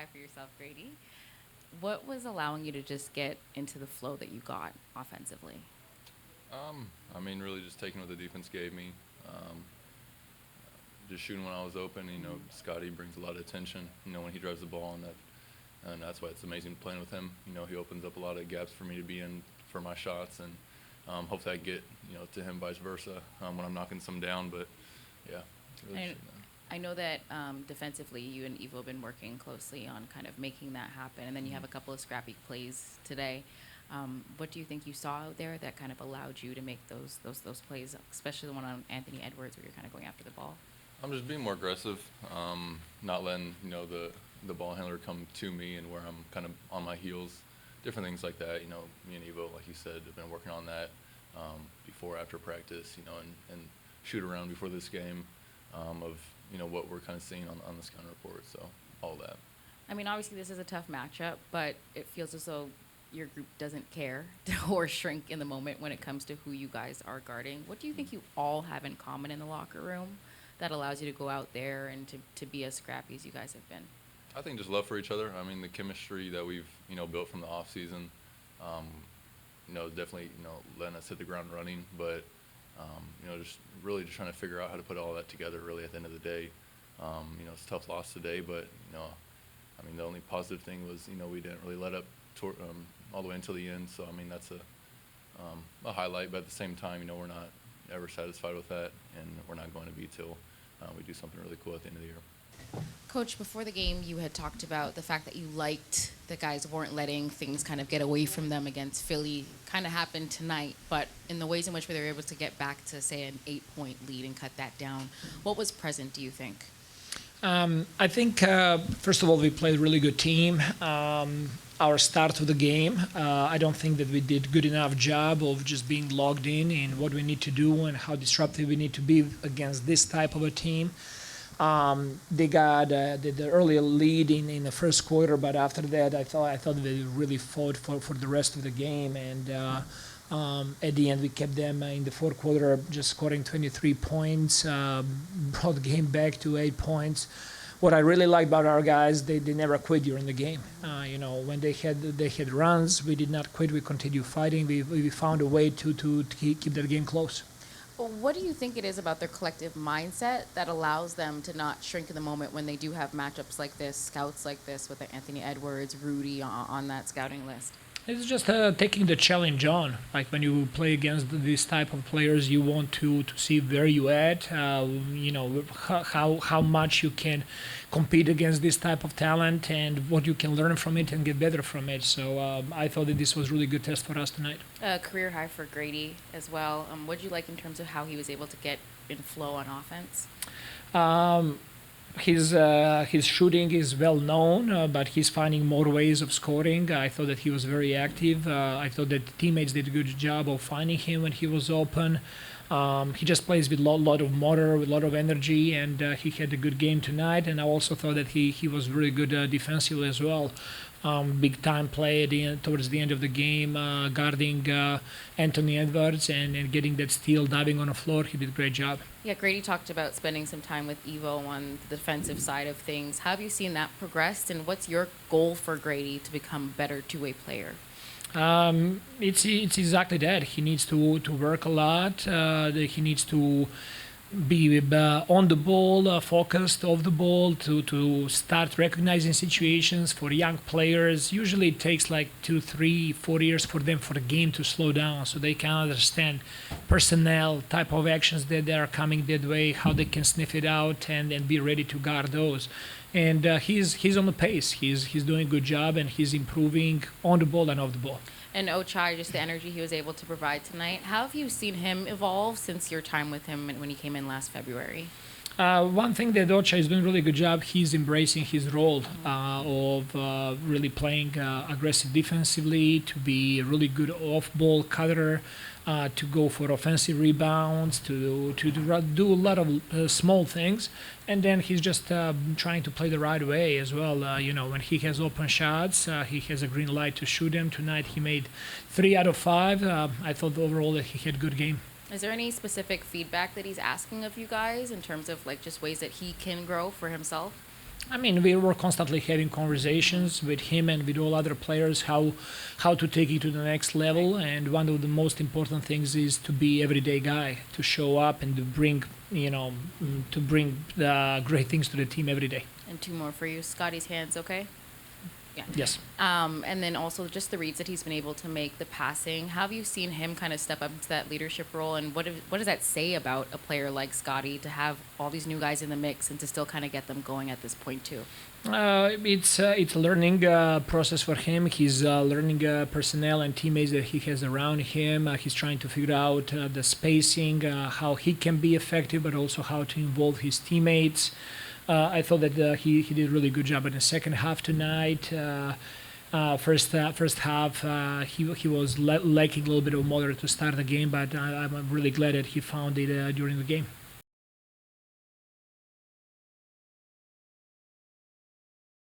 high for yourself, Grady. What was allowing you to just get into the flow that you got offensively? Really just taking what the defense gave me. Just shooting when I was open. Scotty brings a lot of attention. When he drives the ball, and that's why it's amazing playing with him. He opens up a lot of gaps for me to be in for my shots, and hopefully I get to him vice versa when I'm knocking some down. But yeah, really And I know that defensively, you and Evo have been working closely on kind of making that happen, and then you have a couple of scrappy plays today. What do you think you saw out there that kind of allowed you to make those plays, especially the one on Anthony Edwards where you're kind of going after the ball? I'm just being more aggressive, not letting the ball handler come to me and where I'm kind of on my heels, different things like that. Me and Evo, like you said, have been working on that before, after practice, and shoot around before this game of what we're kind of seeing on the scouting report. So all that. I mean, obviously this is a tough matchup, but it feels as though your group doesn't care or shrink in the moment when it comes to who you guys are guarding. What do you think you all have in common in the locker room that allows you to go out there and to be as scrappy as you guys have been? I think just love for each other. The chemistry that we've built from the off season, definitely letting us hit the ground running. But just really just trying to figure out how to put all that together. Really, at the end of the day, it's a tough loss today, but the only positive thing was we didn't really let up all the way until the end. So that's a highlight. But at the same time, we're not ever satisfied with that, and we're not going to be till we do something really cool at the end of the year. Coach, before the game, you had talked about the fact that you liked the guys weren't letting things kind of get away from them against Philly. Kind of happened tonight, but in the ways in which they were able to get back to, say, an 8-point lead and cut that down, what was present, do you think? I think, first of all, we played a really good team. Our start of the game, I don't think that we did good enough job of just being logged in what we need to do and how disruptive we need to be against this type of a team. They got the early lead in the first quarter, but after that, I thought they really fought for the rest of the game, and at the end, we kept them in the fourth quarter just scoring 23 points, brought the game back to 8 points. What I really like about our guys, they never quit during the game. When they had runs, we did not quit. We continued fighting. We found a way to keep that game close. What do you think it is about their collective mindset that allows them to not shrink in the moment when they do have matchups like this, scouts like this with Anthony Edwards, Rudy on that scouting list? It's just taking the challenge on. Like when you play against these type of players, you want to see where you at. How much you can compete against this type of talent and what you can learn from it and get better from it. So I thought that this was really good test for us tonight. Career high for Grady as well. What did you like in terms of how he was able to get in flow on offense? His shooting is well known, but he's finding more ways of scoring. I thought that he was very active. I thought that the teammates did a good job of finding him when he was open. He just plays with a lot of motor, with a lot of energy, and he had a good game tonight. And I also thought that he was really good defensively as well. Big time play towards the end of the game, guarding Anthony Edwards and getting that steal, diving on the floor. He did a great job. Yeah, Grady talked about spending some time with Evo on the defensive side of things. How have you seen that progressed, and what's your goal for Grady to become a better two-way player? It's exactly that. He needs to work a lot. He needs to be on the ball, focused off the ball, to start recognizing situations. For young players, usually it takes like 2, 3, 4 years for the game to slow down, so they can understand personnel, type of actions that they are coming that way, how they can sniff it out and be ready to guard those. And he's on the pace. He's doing a good job, and he's improving on the ball and off the ball. And Ochai, just the energy he was able to provide tonight. How have you seen him evolve since your time with him when he came in last February? One thing that Ochai is doing a really good job, he's embracing his role of really playing aggressive defensively, to be a really good off-ball cutter, to go for offensive rebounds, to do a lot of small things. And then he's just trying to play the right way as well. When he has open shots, he has a green light to shoot them. Tonight he made 3 out of 5. I thought overall that he had a good game. Is there any specific feedback that he's asking of you guys in terms of like just ways that he can grow for himself? I mean, we were constantly having conversations with him and with all other players how to take it to the next level. And one of the most important things is to be everyday guy, to show up and to bring great things to the team every day. And two more for you. Scotty's hands, okay? Yeah. Yes. And then also just the reads that he's been able to make, the passing. How have you seen him kind of step up into that leadership role? And what does that say about a player like Scotty to have all these new guys in the mix and to still kind of get them going at this point too? It's a learning process for him. He's learning personnel and teammates that he has around him. He's trying to figure out the spacing, how he can be effective, but also how to involve his teammates. I thought that he did a really good job in the second half tonight. First half, he was lacking a little bit of motor to start the game, but I'm really glad that he found it during the game.